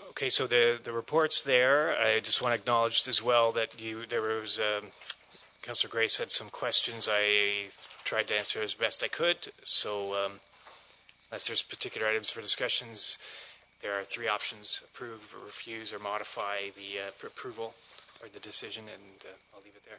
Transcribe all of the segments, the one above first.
Okay, so the report's there. I just want to acknowledge as well that there was Councillor Grace had some questions. I tried to answer as best I could. So unless there's particular items for discussions, there are three options: approve, refuse, or modify the approval or the decision, and I'll leave it there.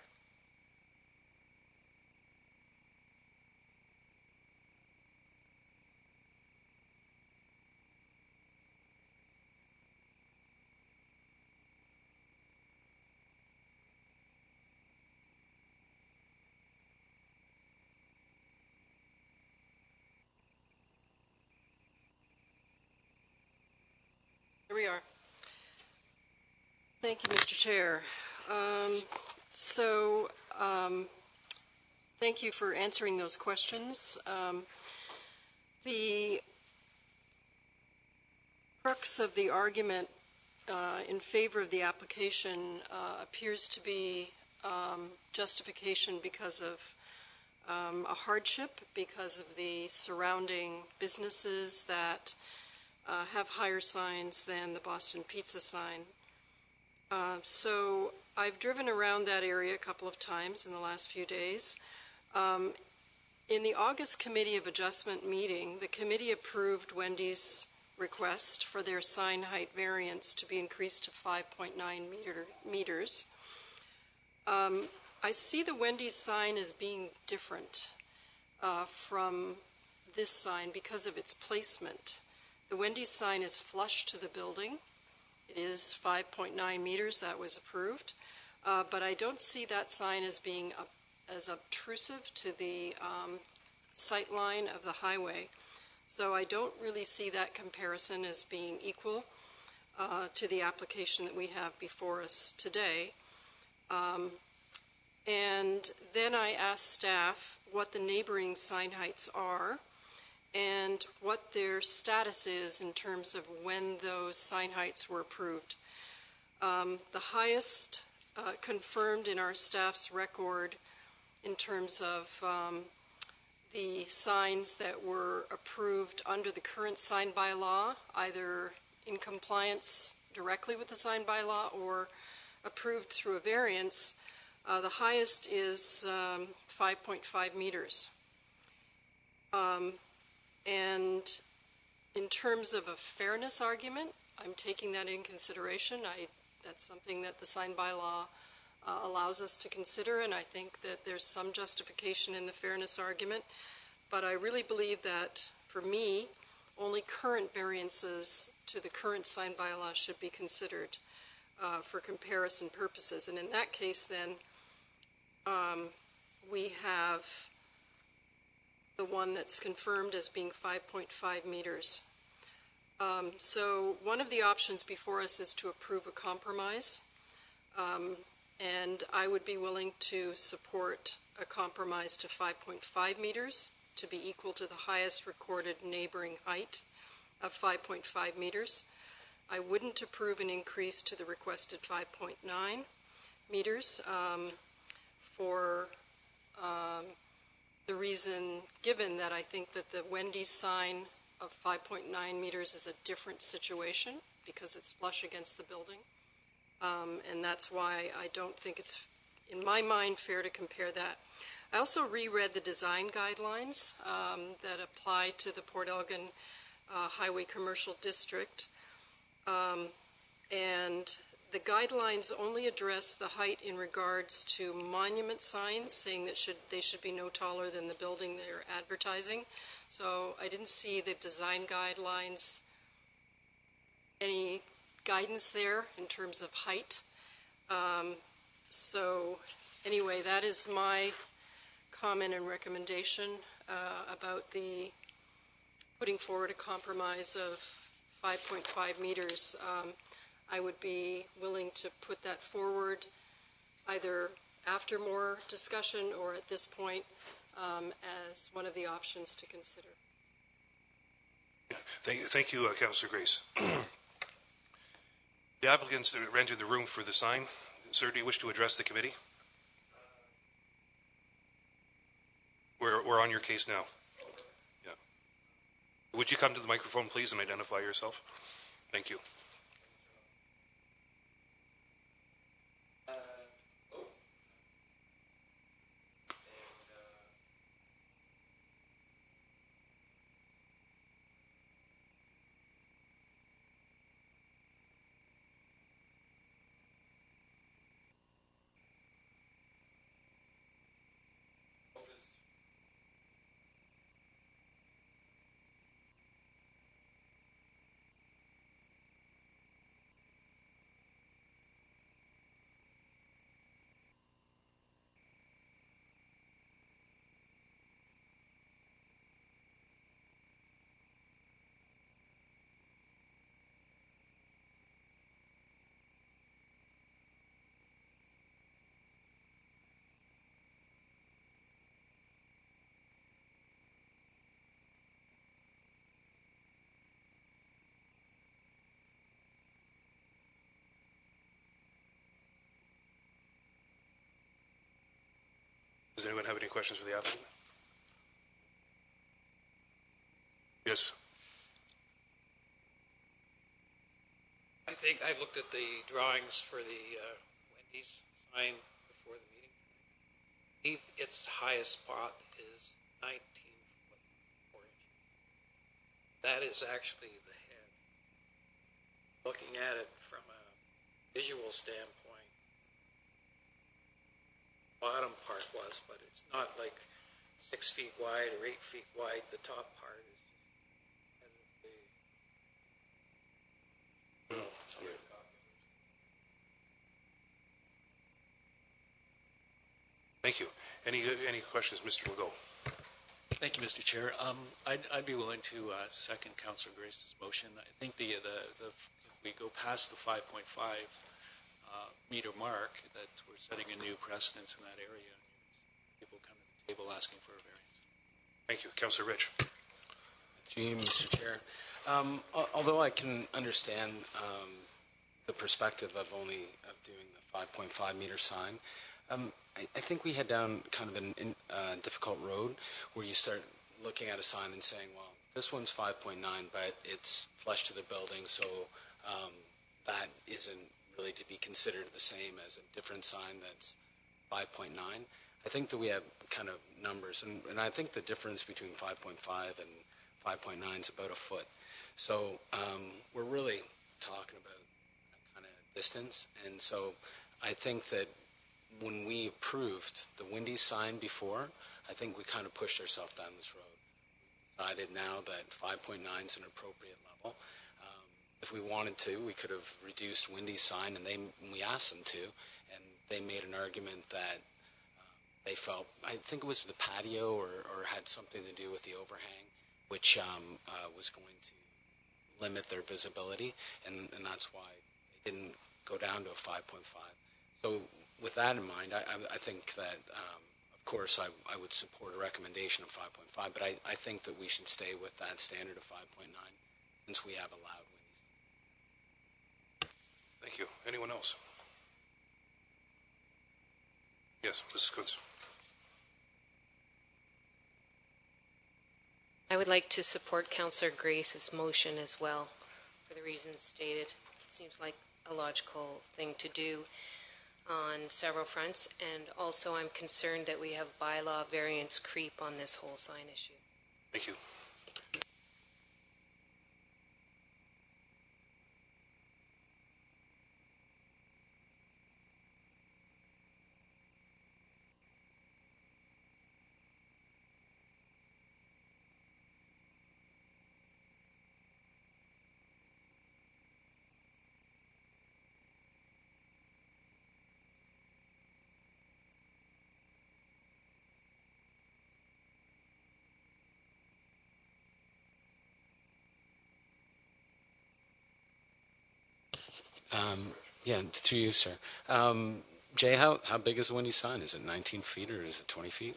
Here we are. Thank you, Mr. Chair. Thank you for answering those questions. The crux of the argument in favor of the application appears to be justification because of a hardship, because of the surrounding businesses that have higher signs than the Boston Pizza sign. So I've driven around that area a couple of times in the last few days. In the August Committee of Adjustment meeting, the committee approved Wendy's request for their sign height variance to be increased to 5.9 meters. I see the Wendy's sign as being different from this sign because of its placement. The Wendy's sign is flush to the building. It is 5.9 meters, that was approved. But I don't see that sign as being as obtrusive to the sight line of the highway. So I don't really see that comparison as being equal to the application that we have before us today. And then I asked staff what the neighboring sign heights are and what their status is in terms of when those sign heights were approved. The highest confirmed in our staff's record in terms of the signs that were approved under the current sign bylaw, either in compliance directly with the sign bylaw or approved through a variance, the highest is 5.5 meters. And in terms of a fairness argument, I'm taking that in consideration. That's something that the sign bylaw allows us to consider, and I think that there's some justification in the fairness argument. But I really believe that, for me, only current variances to the current sign bylaw should be considered for comparison purposes. And in that case, then, we have the one that's confirmed as being 5.5 meters. So one of the options before us is to approve a compromise, and I would be willing to support a compromise to 5.5 meters to be equal to the highest recorded neighboring height of 5.5 meters. I wouldn't approve an increase to the requested 5.9 meters for the reason given that I think that the Wendy's sign of 5.9 meters is a different situation because it's flush against the building. And that's why I don't think it's, in my mind, fair to compare that. I also reread the design guidelines that apply to the Port Elgin Highway Commercial District. And the guidelines only address the height in regards to monument signs, saying that they should be no taller than the building they're advertising. So I didn't see the design guidelines, any guidance there in terms of height. So anyway, that is my comment and recommendation about the putting forward a compromise of 5.5 meters. I would be willing to put that forward either after more discussion or at this point as one of the options to consider. Thank you, Councillor Grace. The applicants rented the room for the sign. Sir, do you wish to address the committee? We're on your case now. Yeah. Would you come to the microphone, please, and identify yourself? Thank you. Does anyone have any questions for the applicant? Yes. I think I've looked at the drawings for the Wendy's sign before the meeting. Its highest spot is 19 foot 4 inches. That is actually the head. Looking at it from a visual standpoint, bottom part was, but it's not like 6 feet wide or 8 feet wide. The top part is just sorry. Thank you. Any questions, Mr. Legault? Thank you, Mr. Chair. I'd be willing to second Councillor Grace's motion. I think if we go past the 5.5 meter mark, that we're setting a new precedence in that area. People come to the table asking for a variance. Thank you. Councillor Rich. Through you, Mr. Chair. Although I can understand the perspective of doing the 5.5 meter sign, I think we head down kind of a difficult road where you start looking at a sign and saying, well, this one's 5.9, but it's flush to the building, so that isn't really to be considered the same as a different sign that's 5.9. I think that we have kind of numbers, and I think the difference between 5.5 and 5.9 is about a foot. So we're really talking about kind of distance, and so I think that when we approved the Wendy's sign before, I think we kind of pushed ourselves down this road. We decided now that 5.9 is an appropriate level. If we wanted to, we could have reduced Wendy's sign, and we asked them to, and they made an argument that they felt, I think it was the patio or had something to do with the overhang, which was going to limit their visibility, and that's why they didn't go down to a 5.5. So with that in mind, I think that, of course, I would support a recommendation of 5.5, but I think that we should stay with that standard of 5.9 since we have allowed Wendy's. Thank you. Anyone else? Yes, Mrs. Kuntz. I would like to support Councillor Grace's motion as well for the reasons stated. It seems like a logical thing to do on several fronts, and also I'm concerned that we have bylaw variance creep on this whole sign issue. Thank you. Yeah, through you, sir. Jay, how big is the Wendy's sign? Is it 19 feet or is it 20 feet?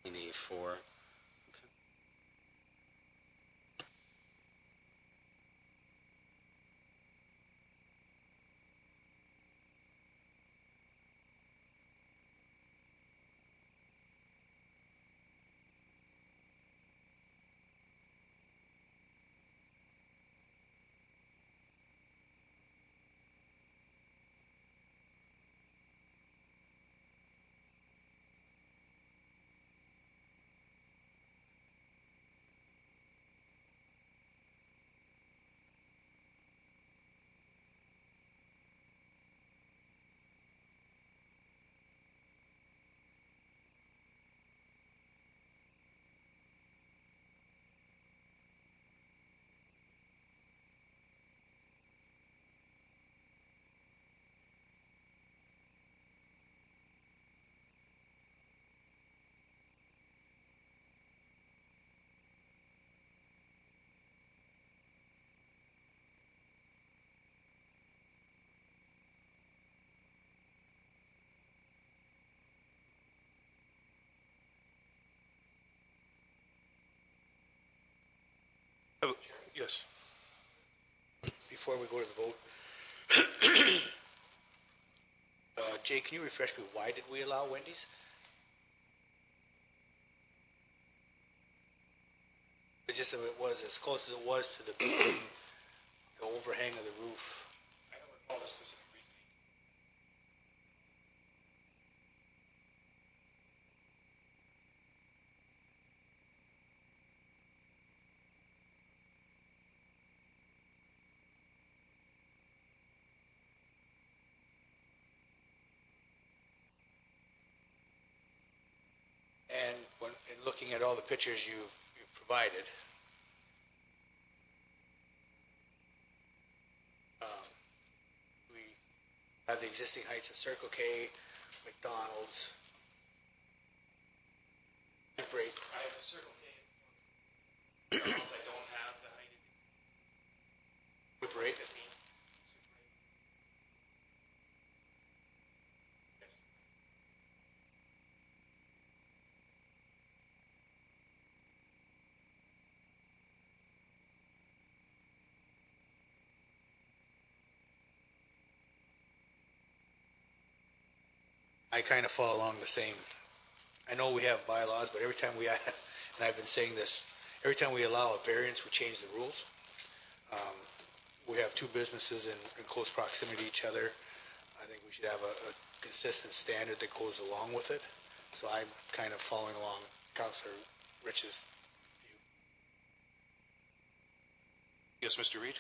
You need 4. Yes. before we go to the vote. Jay, can you refresh me, why did we allow Wendy's? It's just that it was as close as it was to the overhang of the roof. I don't recall the specific reasoning. And in looking at all the pictures you've provided, we have the existing heights of Circle K, McDonald's, break. I have Circle K. I don't have the height. Whip rate. 15. Yes. I kind of follow along the same. I know we have bylaws, but every time we, and I've been saying this, every time we allow a variance, we change the rules. We have two businesses in close proximity to each other. I think we should have a consistent standard that goes along with it. So I'm kind of following along Councillor Rich's view. Yes, Mr. Reid?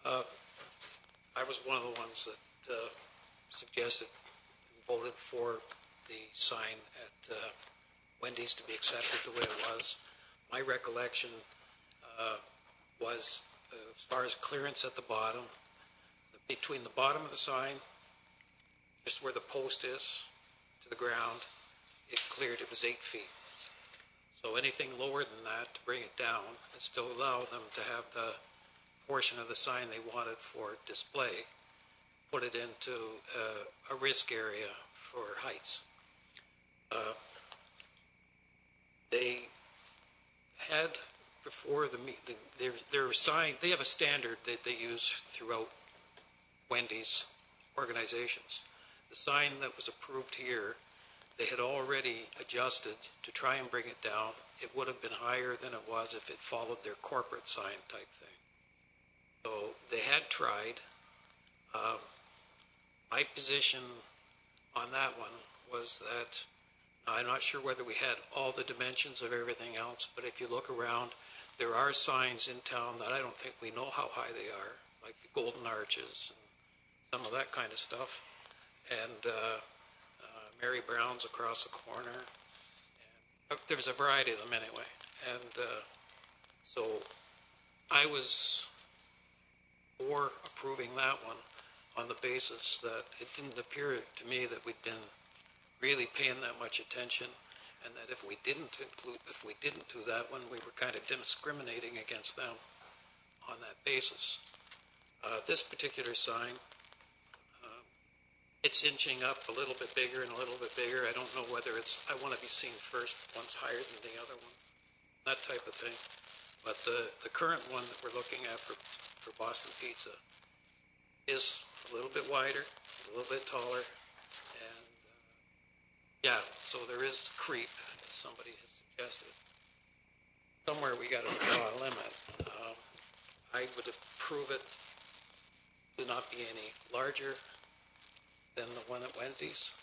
I was one of the ones that suggested and voted for the sign at Wendy's to be accepted the way it was. My recollection was, as far as clearance at the bottom, between the bottom of the sign, just where the post is, to the ground, it cleared, it was 8 feet. So anything lower than that, to bring it down, and still allow them to have the portion of the sign they wanted for display, put it into a risk area for heights. They had before their sign, they have a standard that they use throughout Wendy's organizations. The sign that was approved here, they had already adjusted to try and bring it down. It would have been higher than it was if it followed their corporate sign type thing. So they had tried. My position on that one was that I'm not sure whether we had all the dimensions of everything else, but if you look around, there are signs in town that I don't think we know how high they are, like the Golden Arches and some of that kind of stuff. And Mary Brown's across the corner. And there's a variety of them anyway. And so I was for approving that one on the basis that it didn't appear to me that we'd been really paying that much attention, and that if we didn't do that one, we were kind of discriminating against them on that basis. This particular sign, it's inching up a little bit bigger and a little bit bigger. I don't know whether I want to be seen first, one's higher than the other one, that type of thing. But the current one that we're looking at for Boston Pizza is a little bit wider, a little bit taller, and yeah, so there is creep, as somebody has suggested. Somewhere we got to draw a limit. I would approve it to not be any larger than the one at Wendy's.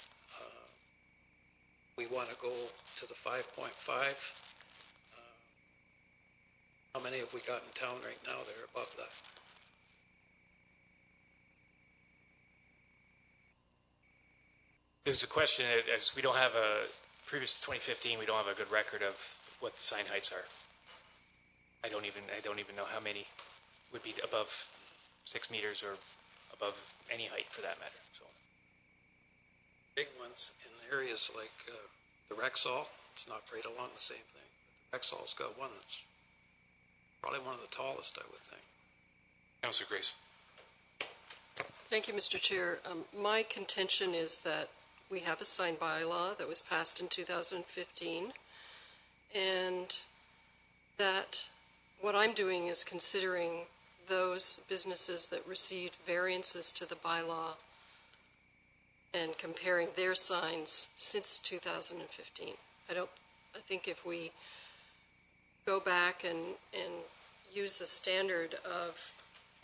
We want to go to the 5.5. How many have we got in town right now that are above that? There's a question, as we don't have previous to 2015, we don't have a good record of what the sign heights are. I don't even know how many would be above 6 meters or above any height for that matter. So big ones in areas like the Rexall, it's not right along the same thing. But the Rexall's got one that's probably one of the tallest, I would think. Councillor Grace. Thank you, Mr. Chair. My contention is that we have a sign bylaw that was passed in 2015, and that what I'm doing is considering those businesses that received variances to the bylaw and comparing their signs since 2015. I think if we go back and use the standard of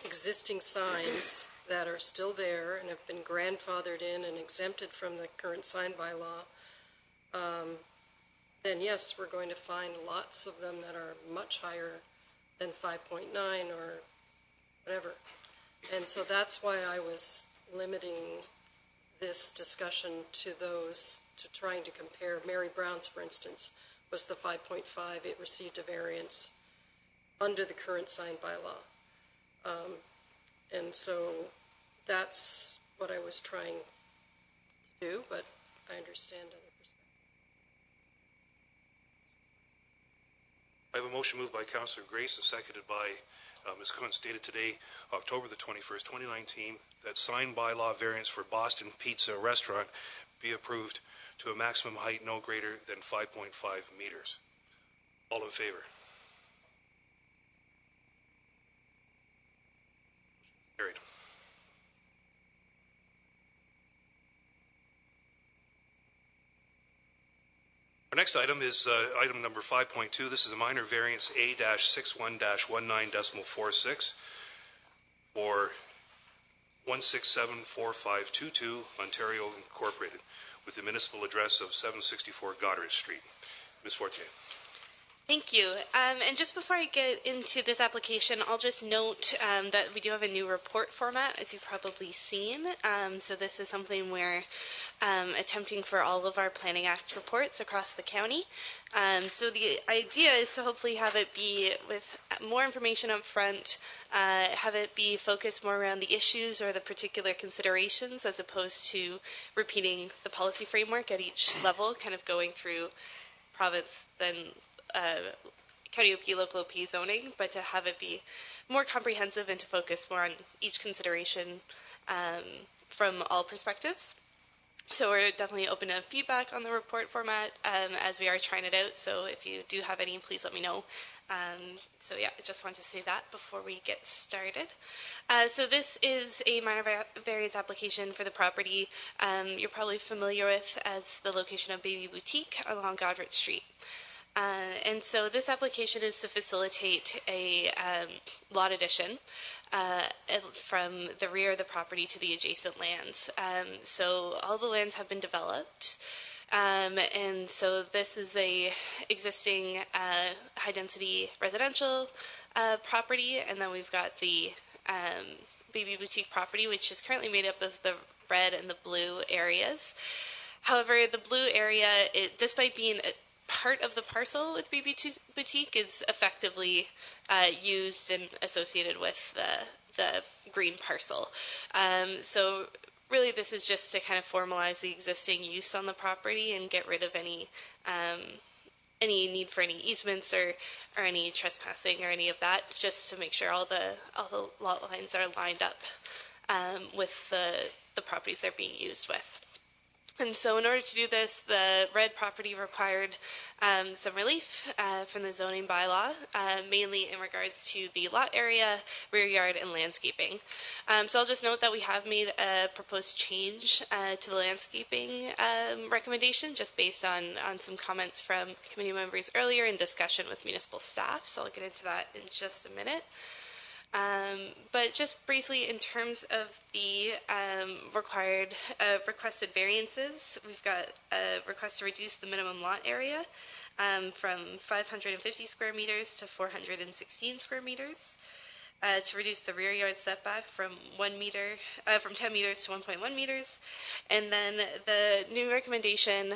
existing signs that are still there and have been grandfathered in and exempted from the current sign bylaw, then yes, we're going to find lots of them that are much higher than 5.9 or whatever. And so that's why I was limiting this discussion to those, to trying to compare. Mary Brown's, for instance, was the 5.5. It received a variance under the current sign bylaw. And so that's what I was trying to do, but I understand other perspectives. I have a motion moved by Councillor Grace and seconded by Ms. Kuntz, dated today, October the 21st, 2019, that sign bylaw variance for Boston Pizza Restaurant be approved to a maximum height no greater than 5.5 meters. All in favor? Carried. Our next item is item number 5.2. This is a minor variance A-61-19.46 for 1674522 Ontario Incorporated with the municipal address of 764 Goddard Street. Ms. Fortier. Thank you. And just before I get into this application, I'll just note that we do have a new report format, as you've probably seen. So this is something we're attempting for all of our Planning Act reports across the county. So the idea is to hopefully have it be with more information up front, have it be focused more around the issues or the particular considerations as opposed to repeating the policy framework at each level, kind of going through province, then county OP, local OP zoning, but to have it be more comprehensive and to focus more on each consideration from all perspectives. So we're definitely open to feedback on the report format as we are trying it out. So if you do have any, please let me know. So yeah, I just want to say that before we get started. So this is a minor variance application for the property you're probably familiar with as the location of Baby Boutique along Goddard Street. And so this application is to facilitate a lot addition from the rear of the property to the adjacent lands. So all the lands have been developed. And so this is a existing high-density residential property, and then we've got the Baby Boutique property, which is currently made up of the red and the blue areas. However, the blue area, despite being part of the parcel with Baby Boutique, is effectively used and associated with the green parcel. So really this is just to kind of formalize the existing use on the property and get rid of any need for any easements or any trespassing or any of that, just to make sure all the lot lines are lined up with the properties they're being used with. And so in order to do this, the red property required some relief from the zoning bylaw, mainly in regards to the lot area, rear yard, and landscaping. So I'll just note that we have made a proposed change to the landscaping recommendation, just based on some comments from committee members earlier in discussion with municipal staff. So I'll get into that in just a minute. But just briefly, in terms of the requested variances, we've got a request to reduce the minimum lot area from 550 square meters to 416 square meters, to reduce the rear yard setback from 10 meters to 1.1 meters, and then the new recommendation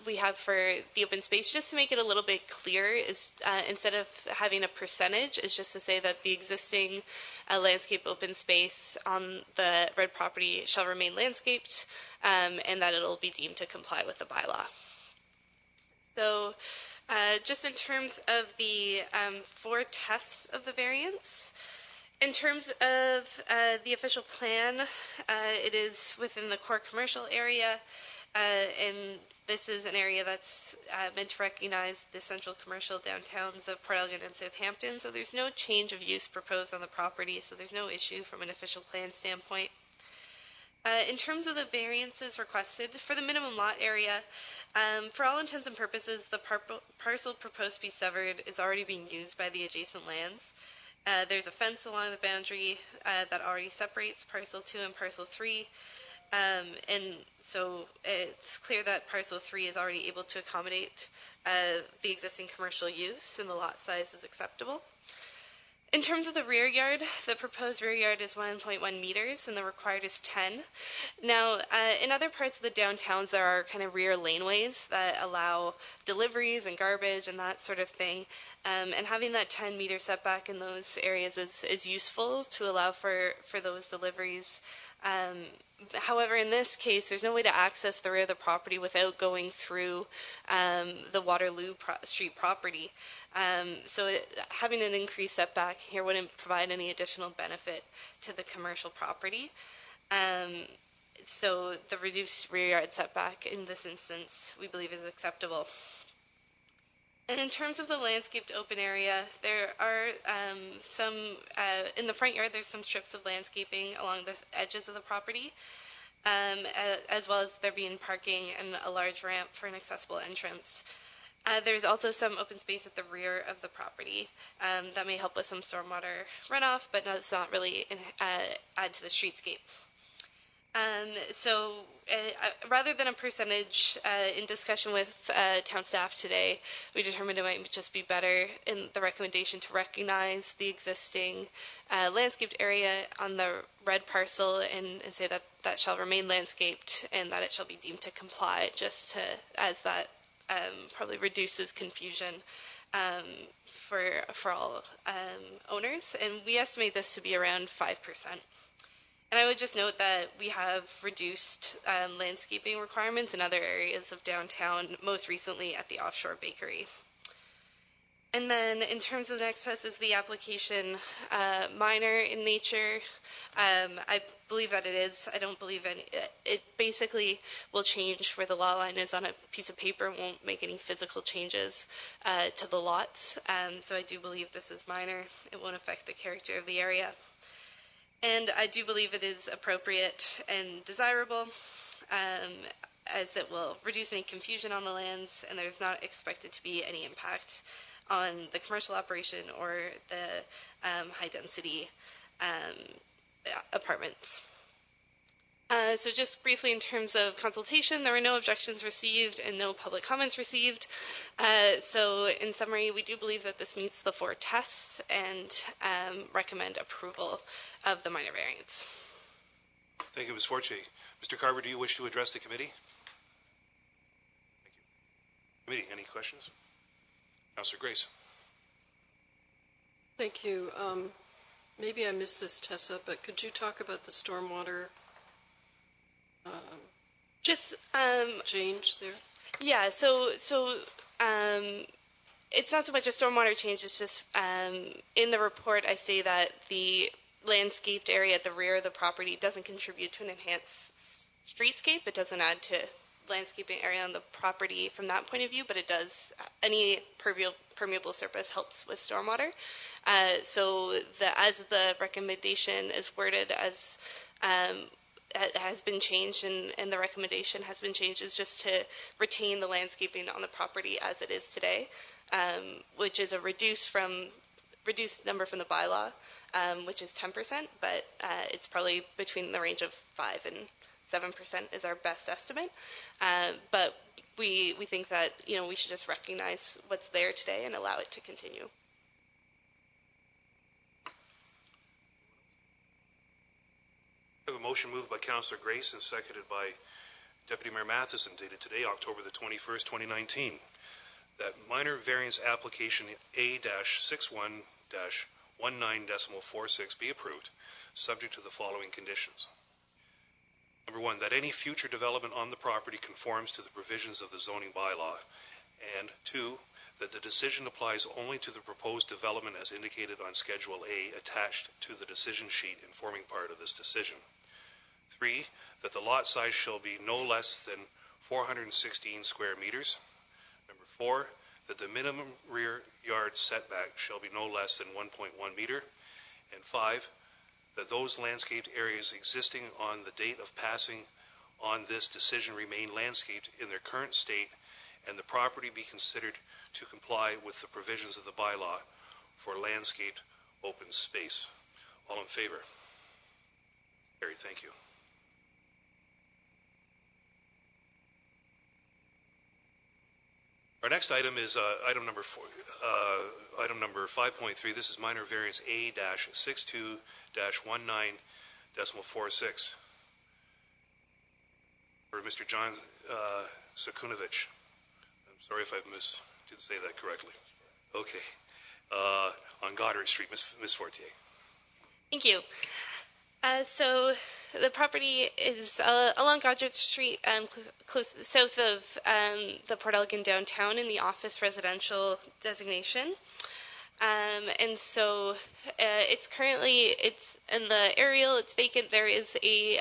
we have for the open space, just to make it a little bit clearer, is instead of having a percentage, is just to say that the existing landscape open space on the red property shall remain landscaped, and that it'll be deemed to comply with the bylaw. So just in terms of the 4 tests of the variance, in terms of the official plan, it is within the core commercial area. and this is an area that's meant to recognize the central commercial downtowns of Port Elgin and Southampton. So there's no change of use proposed on the property, so there's no issue from an official plan standpoint. In terms of the variances requested for the minimum lot area, for all intents and purposes, the parcel proposed to be severed is already being used by the adjacent lands. There's a fence along the boundary that already separates parcel 2 and parcel 3. And so it's clear that parcel 3 is already able to accommodate the existing commercial use, and the lot size is acceptable. In terms of the rear yard, the proposed rear yard is 1.1 meters and the required is 10. Now, in other parts of the downtowns, there are kind of rear laneways that allow deliveries and garbage and that sort of thing. And having that 10-meter setback in those areas is useful to allow for those deliveries. However, in this case, there's no way to access the rear of the property without going through the Waterloo Street property. So having an increased setback here wouldn't provide any additional benefit to the commercial property. So the reduced rear yard setback in this instance, we believe, is acceptable. And in terms of the landscaped open area, there are some, in the front yard, there's some strips of landscaping along the edges of the property, as well as there being parking and a large ramp for an accessible entrance. There's also some open space at the rear of the property that may help with some stormwater runoff, but does not really add to the streetscape. So rather than a percentage, in discussion with town staff today, we determined it might just be better in the recommendation to recognize the existing landscaped area on the red parcel and say that that shall remain landscaped and that it shall be deemed to comply, just to, as that probably reduces confusion for all owners. And we estimate this to be around 5%. And I would just note that we have reduced landscaping requirements in other areas of downtown, most recently at the offshore bakery. And then in terms of the next test, is the application minor in nature? I believe that it is. I don't believe it basically will change where the lot line is on a piece of paper. It won't make any physical changes to the lots. So I do believe this is minor. It won't affect the character of the area. And I do believe it is appropriate and desirable, as it will reduce any confusion on the lands, and there's not expected to be any impact on the commercial operation or the high-density apartments. So just briefly in terms of consultation, there were no objections received and no public comments received. So in summary, we do believe that this meets the 4 tests and recommend approval of the minor variance. Thank you, Ms. Forte. Mr. Carver, do you wish to address the committee? Thank you. Committee, any questions? Councillor Grace. Thank you. Maybe I missed this, Tessa, but could you talk about the stormwater change there? Yeah, so it's not so much a stormwater change, it's just in the report I say that the landscaped area at the rear of the property doesn't contribute to an enhanced streetscape. It doesn't add to landscaping area on the property from that point of view, but it does, any permeable surface helps with stormwater. So as the recommendation is worded as has been changed and the recommendation has been changed is just to retain the landscaping on the property as it is today, which is a reduced number from the bylaw, which is 10%, but it's probably between the range of 5 and 7% is our best estimate. But we think that, we should just recognize what's there today and allow it to continue. I have a motion moved by Councillor Grace and seconded by Deputy Mayor Matheson, dated today, October the 21st, 2019, that minor variance application A-61-19.46 be approved, subject to the following conditions. Number 1, that any future development on the property conforms to the provisions of the zoning bylaw, and 2, that the decision applies only to the proposed development as indicated on Schedule A attached to the decision sheet and forming part of this decision. 3, that the lot size shall be no less than 416 square meters. Number 4, that the minimum rear yard setback shall be no less than 1.1 meter. And 5, that those landscaped areas existing on the date of passing on this decision remain landscaped in their current state, and the property be considered to comply with the provisions of the bylaw for landscaped open space. All in favor? Carried. Thank you. Our next item is item number 5.3. This is minor variance A-62-19.46 for Mr. John Sakunovich. I'm sorry if I didn't say that correctly. Okay. On Goddard Street, Ms. Fortier. Thank you. So the property is along Goddard Street, close south of the Port Elgin downtown in the office residential designation. And so it's in the aerial, it's vacant. There is a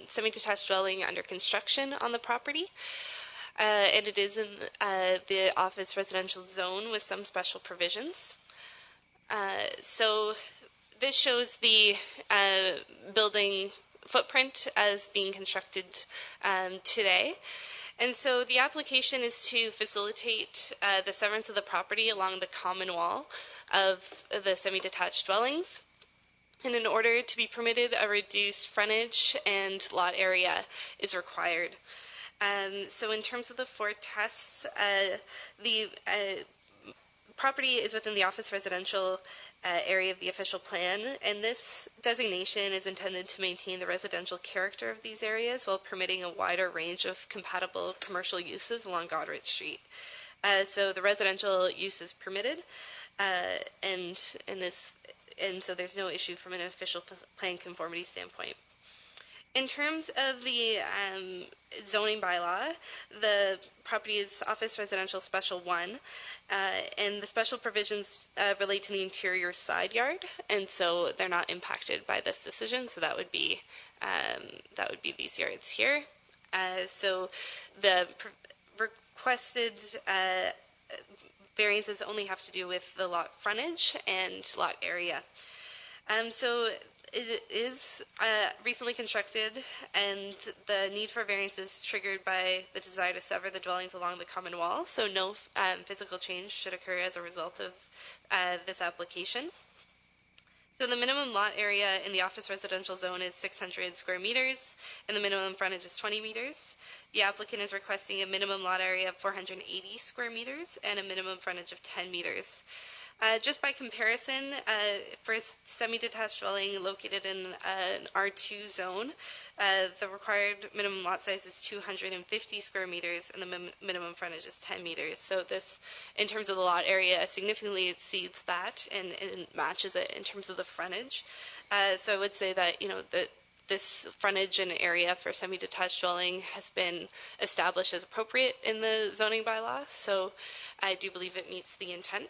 semi-detached dwelling under construction on the property. And it is in the office residential zone with some special provisions. So this shows the building footprint as being constructed today. And so the application is to facilitate the severance of the property along the common wall of the semi-detached dwellings. And in order to be permitted, a reduced frontage and lot area is required. So in terms of the 4 tests, the property is within the office residential area of the official plan, and this designation is intended to maintain the residential character of these areas while permitting a wider range of compatible commercial uses along Goddard Street. So the residential use is permitted, and so there's no issue from an official plan conformity standpoint. In terms of the zoning bylaw, the property is Office Residential Special 1, and the special provisions relate to the interior side yard, and so they're not impacted by this decision. So that would be these yards here. So the requested variances only have to do with the lot frontage and lot area. So it is recently constructed, and the need for variance is triggered by the desire to sever the dwellings along the common wall, so no physical change should occur as a result of this application. So the minimum lot area in the office residential zone is 600 square meters, and the minimum frontage is 20 meters. The applicant is requesting a minimum lot area of 480 square meters and a minimum frontage of 10 meters. Just by comparison, for a semi-detached dwelling located in an R2 zone, the required minimum lot size is 250 square meters and the minimum frontage is 10 meters. So this, in terms of the lot area, significantly exceeds that and matches it in terms of the frontage. So I would say that, that this frontage and area for semi-detached dwelling has been established as appropriate in the zoning bylaw. So I do believe it meets the intent.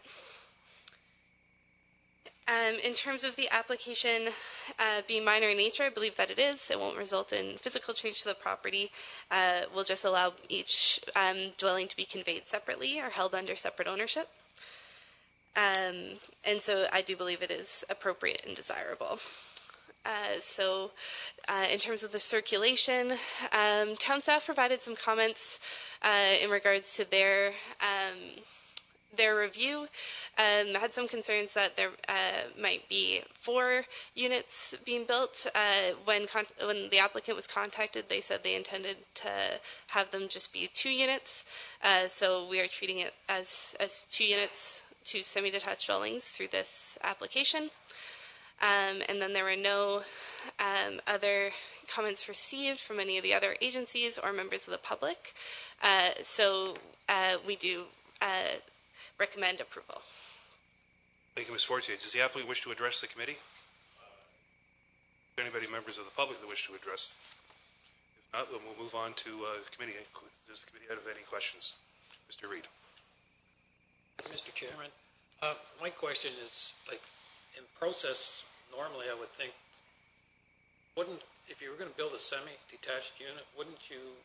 In terms of the application being minor in nature, I believe that it is. It won't result in physical change to the property. We'll just allow each dwelling to be conveyed separately or held under separate ownership. And so I do believe it is appropriate and desirable. So in terms of the circulation, town staff provided some comments in regards to their review. Had some concerns that there might be 4 units being built. When the applicant was contacted, they said they intended to have them just be 2 units. So we are treating it as 2 units, 2 semi-detached dwellings through this application. And then there were no other comments received from any of the other agencies or members of the public. So we do recommend approval. Thank you, Ms. Fortier. Does the applicant wish to address the committee? Is there anybody, members of the public, that wish to address? If not, then we'll move on to committee. Does the committee have any questions? Mr. Reid. Mr. Chairman, my question is, in process, normally I would think, if you were going to build a semi-detached unit, wouldn't you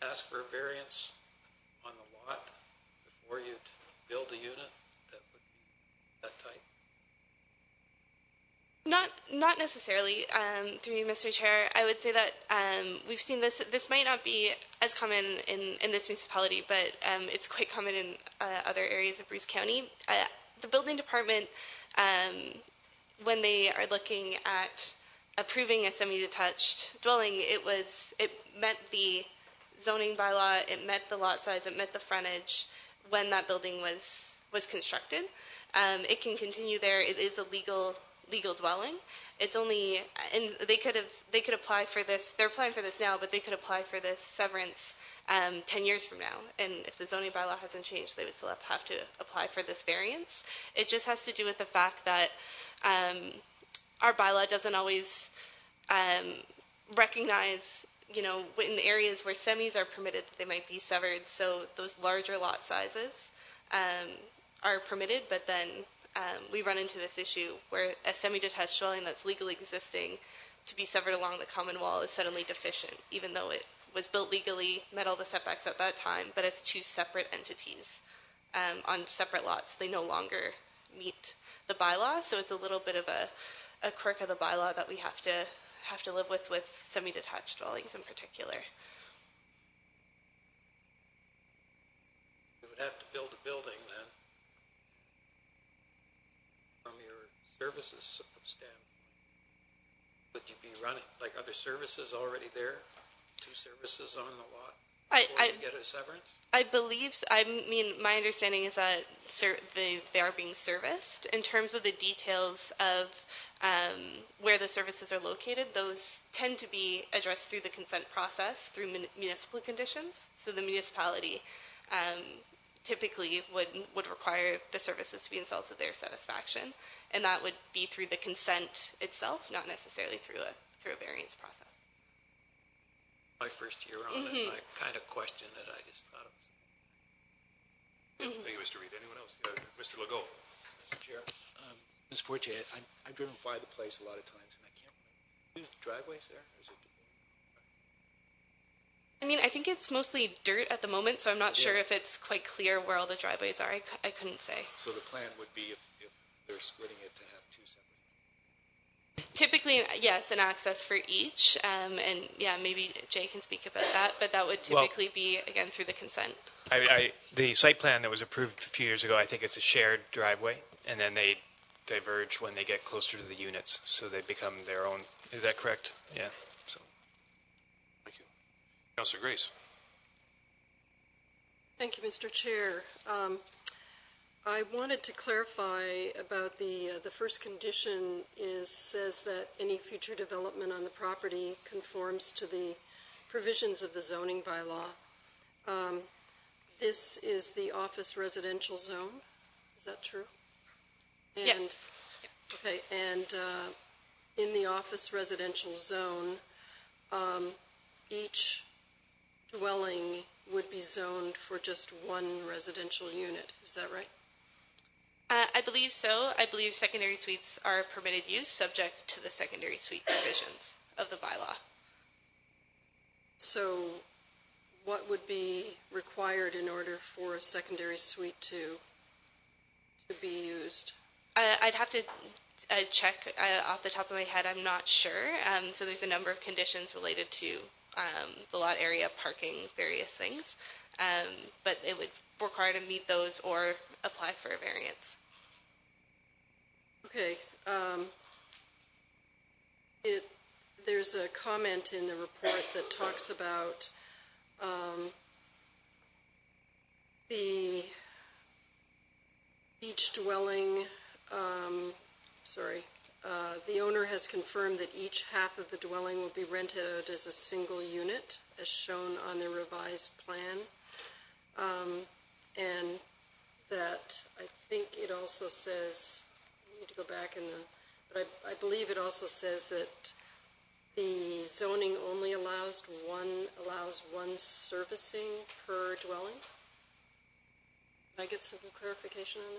ask for a variance on the lot before you build a unit that would be that tight? Not necessarily. Through you, Mr. Chair, I would say that we've seen this. This might not be as common in this municipality, but it's quite common in other areas of Bruce County. The building department, when they are looking at approving a semi-detached dwelling, it met the zoning bylaw, it met the lot size, it met the frontage when that building was constructed. It can continue there. It is a legal dwelling. It's only, and they could apply for this. They're applying for this now, but they could apply for this severance 10 years from now. And if the zoning bylaw hasn't changed, they would still have to apply for this variance. It just has to do with the fact that our bylaw doesn't always recognize, in areas where semis are permitted, that they might be severed. So those larger lot sizes are permitted, but then we run into this issue where a semi-detached dwelling that's legally existing to be severed along the common wall is suddenly deficient, even though it was built legally, met all the setbacks at that time, but as two separate entities on separate lots. They no longer meet the bylaw, so it's a little bit of a quirk of the bylaw that we have to live with semi-detached dwellings in particular. You would have to build a building then. From your services standpoint, would you be running, like other services already there? Two services on the lot before you get a severance? I believe, my understanding is that they are being serviced. In terms of the details of where the services are located, those tend to be addressed through the consent process, through municipal conditions. So the municipality typically would require the services to be installed to their satisfaction, and that would be through the consent itself, not necessarily through a variance process. My first year on it, I kind of questioned it. I just thought it was. Thank you, Mr. Reed. Anyone else? Mr. Legault. Mr. Chair. Ms. Fortier, I've driven by the place a lot of times, and I can't remember. Is driveways there? Or is it? I think it's mostly dirt at the moment, so I'm not sure if it's quite clear where all the driveways are. I couldn't say. So the plan would be, if they're splitting it, to have two separate? Typically, yes, an access for each, and maybe Jay can speak about that, but that would typically be, again, through the consent. The site plan that was approved a few years ago, I think it's a shared driveway, and then they diverge when they get closer to the units, so they become their own. Is that correct? Yeah. So. Thank you. Councillor Grace. Thank you, Mr. Chair. I wanted to clarify about the first condition says that any future development on the property conforms to the provisions of the zoning bylaw. This is the office residential zone. Is that true? And, yes. Okay, and in the office residential zone, each dwelling would be zoned for just one residential unit. Is that right? I believe so. I believe secondary suites are a permitted use subject to the secondary suite provisions of the bylaw. So what would be required in order for a secondary suite to be used? I'd have to check off the top of my head. I'm not sure. So there's a number of conditions related to the lot area, parking, various things. But it would require to meet those or apply for a variance. Okay. There's a comment in the report that talks about each dwelling, the owner has confirmed that each half of the dwelling will be rented out as a single unit, as shown on the revised plan. And that I think it also says, I need to go back but I believe it also says that the zoning only allows one servicing per dwelling. Can I get some clarification on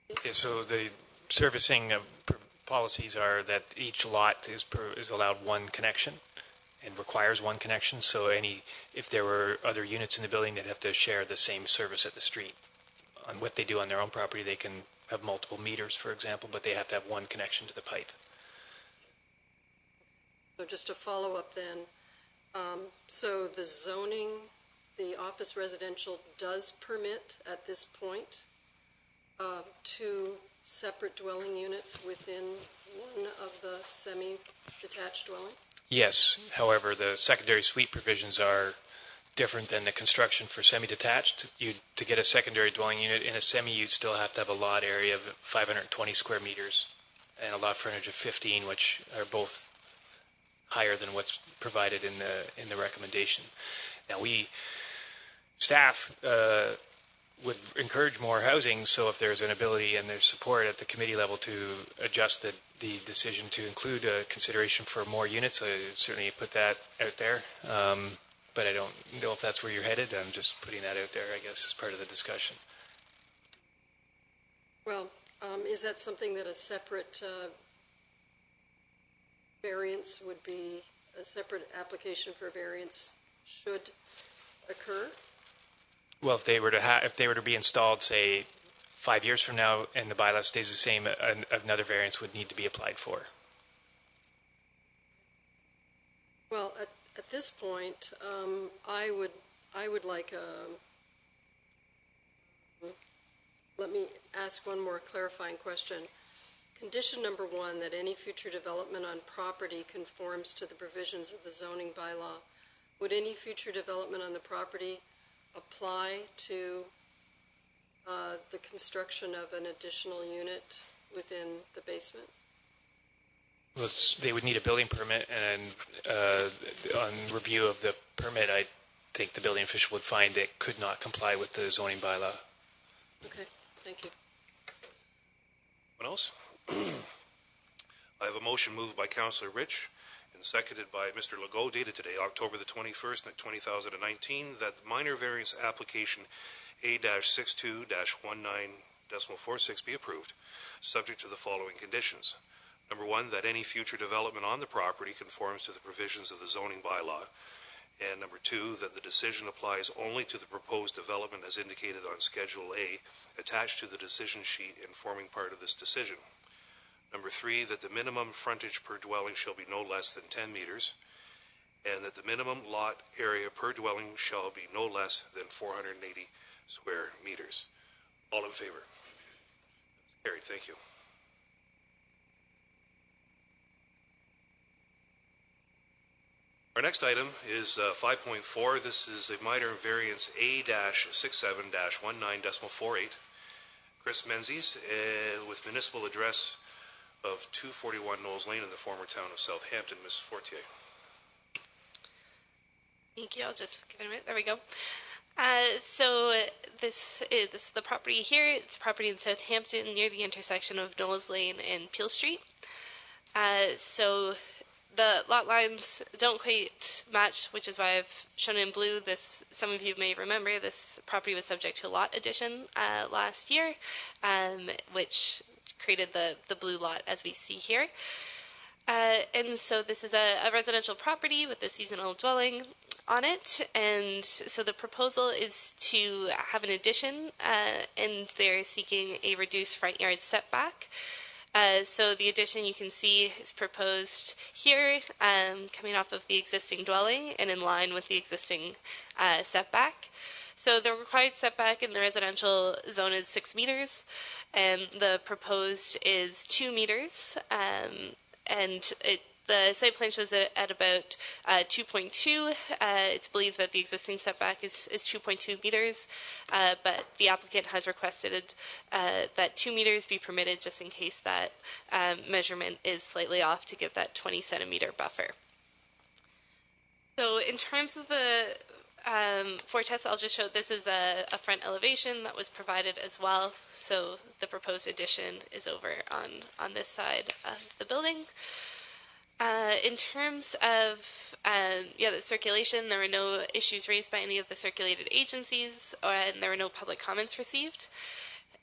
that? Yeah, so the servicing policies are that each lot is allowed one connection, and requires one connection. So if there were other units in the building, they'd have to share the same service at the street. On what they do on their own property, they can have multiple meters, for example, but they have to have one connection to the pipe. So just to follow up then, so the zoning, the office residential does permit at this point 2 separate dwelling units within one of the semi-detached dwellings? Yes, however, the secondary suite provisions are different than the construction for semi-detached. To get a secondary dwelling unit in a semi, you'd still have to have a lot area of 520 square meters and a lot frontage of 15, which are both higher than what's provided in the recommendation. Now, staff would encourage more housing, so if there's an ability and there's support at the committee level to adjust the decision to include a consideration for more units, I certainly put that out there. But I don't know if that's where you're headed. I'm just putting that out there, I guess, as part of the discussion. Well, is that something that a separate variance would be, a separate application for variance should occur? Well, if they were to be installed, say, 5 years from now, and the bylaw stays the same, another variance would need to be applied for. Well, at this point, I would like let me ask one more clarifying question. Condition number 1, that any future development on property conforms to the provisions of the zoning bylaw. Would any future development on the property apply to the construction of an additional unit within the basement? Well, they would need a building permit, and on review of the permit, I think the building official would find it could not comply with the zoning bylaw. Okay, thank you. Anyone else? I have a motion moved by Councillor Rich and seconded by Mr. Legault, dated today, October the 21st, 2019, that the minor variance application A-62-19.46 be approved, subject to the following conditions. Number 1, that any future development on the property conforms to the provisions of the zoning bylaw. And number 2, that the decision applies only to the proposed development as indicated on Schedule A, attached to the decision sheet and forming part of this decision. Number 3, that the minimum frontage per dwelling shall be no less than 10 meters, and that the minimum lot area per dwelling shall be no less than 480 square meters. All in favor? Carried. Thank you. Our next item is 5.4. This is a minor variance A-67-19.48. Chris Menzies with municipal address of 241 Knowles Lane in the former town of Southampton. Ms. Fortier. Thank you. I'll just give it a minute. There we go. So this is the property here. It's a property in Southampton near the intersection of Knowles Lane and Peel Street. So the lot lines don't quite match, which is why I've shown it in blue. Some of you may remember, this property was subject to a lot addition last year, which created the blue lot as we see here. And so this is a residential property with a seasonal dwelling on it, and so the proposal is to have an addition, and they're seeking a reduced front yard setback. So the addition you can see is proposed here, coming off of the existing dwelling and in line with the existing setback. So the required setback in the residential zone is 6 meters, and the proposed is 2 meters. And the site plan shows it at about 2.2. It's believed that the existing setback is 2.2 meters, but the applicant has requested that 2 meters be permitted just in case that measurement is slightly off to give that 20 centimeter buffer. So in terms of the foretest, I'll just show this is a front elevation that was provided as well. So the proposed addition is over on this side of the building. In terms of the circulation, there were no issues raised by any of the circulated agencies, and there were no public comments received.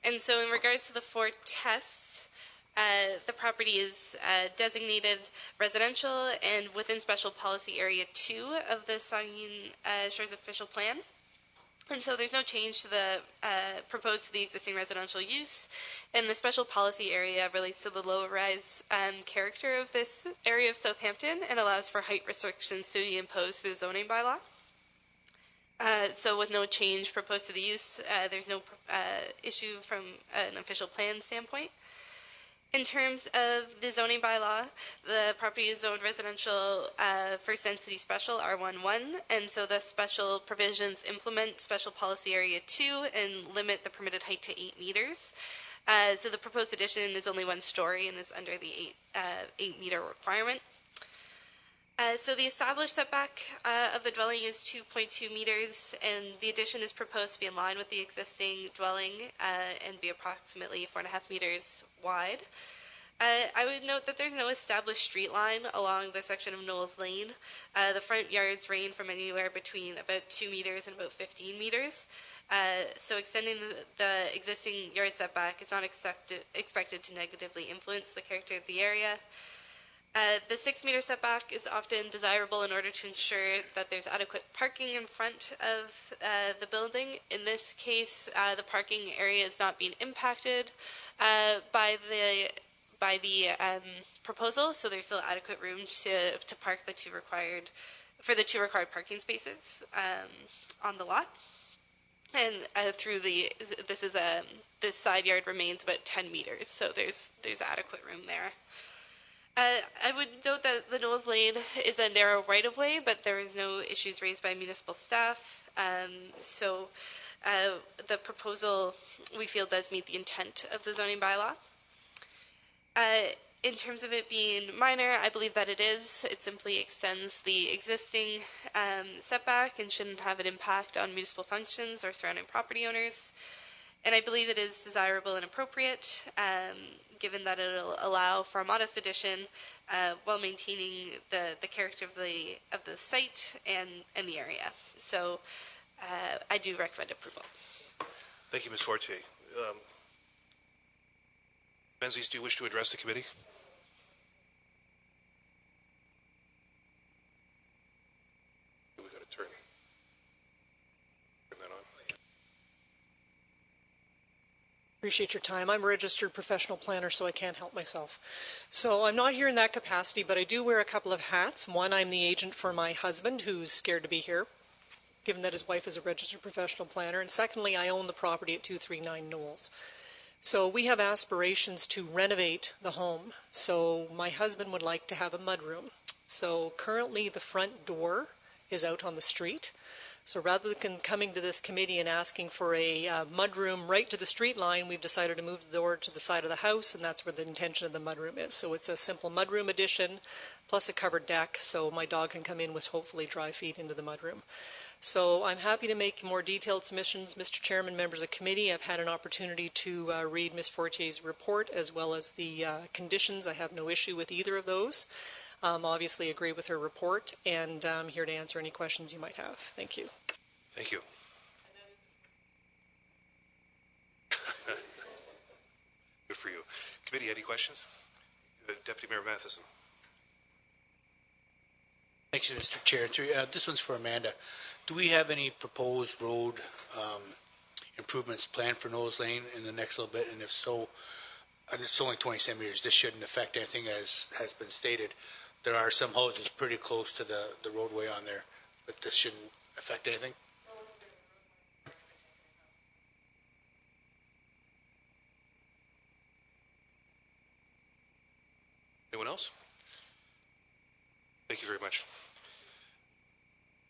And so in regards to the 4 tests, The property is designated residential and within Special Policy Area 2 of the Saugeen Shores Official Plan. And so there's no change to the proposed to the existing residential use. And the special policy area relates to the low-rise character of this area of Southampton and allows for height restrictions to be imposed through the zoning bylaw. So with no change proposed to the use, there's no issue from an official plan standpoint. In terms of the zoning bylaw, the property is zoned residential first density special R11, and so the special provisions implement special policy area 2 and limit the permitted height to 8 meters. So the proposed addition is only 1 story and is under the 8 meter requirement. So the established setback of the dwelling is 2.2 meters, and the addition is proposed to be in line with the existing dwelling and be approximately 4.5 meters wide. I would note that there's no established street line along the section of Knowles Lane. The front yards range from anywhere between about 2 meters and about 15 meters. So extending the existing yard setback is not expected to negatively influence the character of the area. The 6-meter setback is often desirable in order to ensure that there's adequate parking in front of the building. In this case, the parking area is not being impacted by the proposal, so there's still adequate room to park the two required parking spaces on the lot. And this side yard remains about 10 meters, so there's adequate room there. I would note that the Knowles Lane is a narrow right-of-way, but there is no issues raised by municipal staff. So the proposal, we feel, does meet the intent of the zoning bylaw. In terms of it being minor, I believe that it is. It simply extends the existing setback and shouldn't have an impact on municipal functions or surrounding property owners. And I believe it is desirable and appropriate, given that it'll allow for a modest addition while maintaining the character of the site and the area. So I do recommend approval. Thank you, Ms. Forte. Menzies, do you wish to address the committee? We got to turn that on. Appreciate your time. I'm a registered professional planner, so I can't help myself. So I'm not here in that capacity, but I do wear a couple of hats. One, I'm the agent for my husband, who's scared to be here, given that his wife is a registered professional planner. And secondly, I own the property at 239 Knowles. So we have aspirations to renovate the home. So my husband would like to have a mudroom. So currently the front door is out on the street. So rather than coming to this committee and asking for a mudroom right to the street line, we've decided to move the door to the side of the house, and that's where the intention of the mudroom is. So it's a simple mudroom addition plus a covered deck, so my dog can come in with hopefully dry feet into the mudroom. So I'm happy to make more detailed submissions. Mr. Chairman, members of committee, I've had an opportunity to read Ms. Fortier's report as well as the conditions. I have no issue with either of those. Obviously agree with her report, and I'm here to answer any questions you might have. Thank you. Thank you. Good for you. Committee, any questions? Deputy Mayor Matheson. Thanks, Mr. Chair. This one's for Amanda. Do we have any proposed road improvements planned for Knowles Lane in the next little bit? And if so, it's only 20 centimeters. This shouldn't affect anything, as has been stated. There are some houses pretty close to the roadway on there, but this shouldn't affect anything? Anyone else? Thank you very much.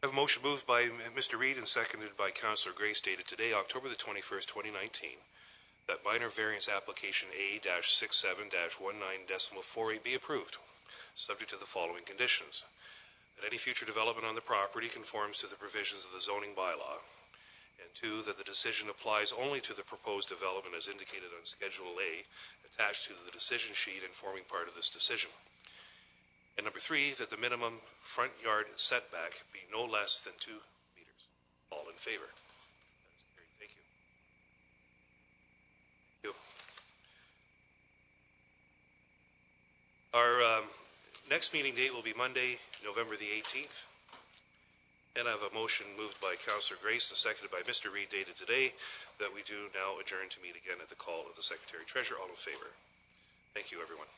I have a motion moved by Mr. Reid and seconded by Councillor Grace, dated today, October the 21st, 2019, that minor variance application A-67-19.48 be approved, subject to the following conditions: that any future development on the property conforms to the provisions of the zoning bylaw, and 2, that the decision applies only to the proposed development as indicated on Schedule A, attached to the decision sheet and forming part of this decision. And number 3, that the minimum front yard setback be no less than 2 meters. All in favor? That is carried. Thank you. Our next meeting date will be Monday, November the 18th. And I have a motion moved by Councillor Grace and seconded by Mr. Reid dated today that we do now adjourn to meet again at the call of the Secretary Treasurer. All in favor? Thank you, everyone.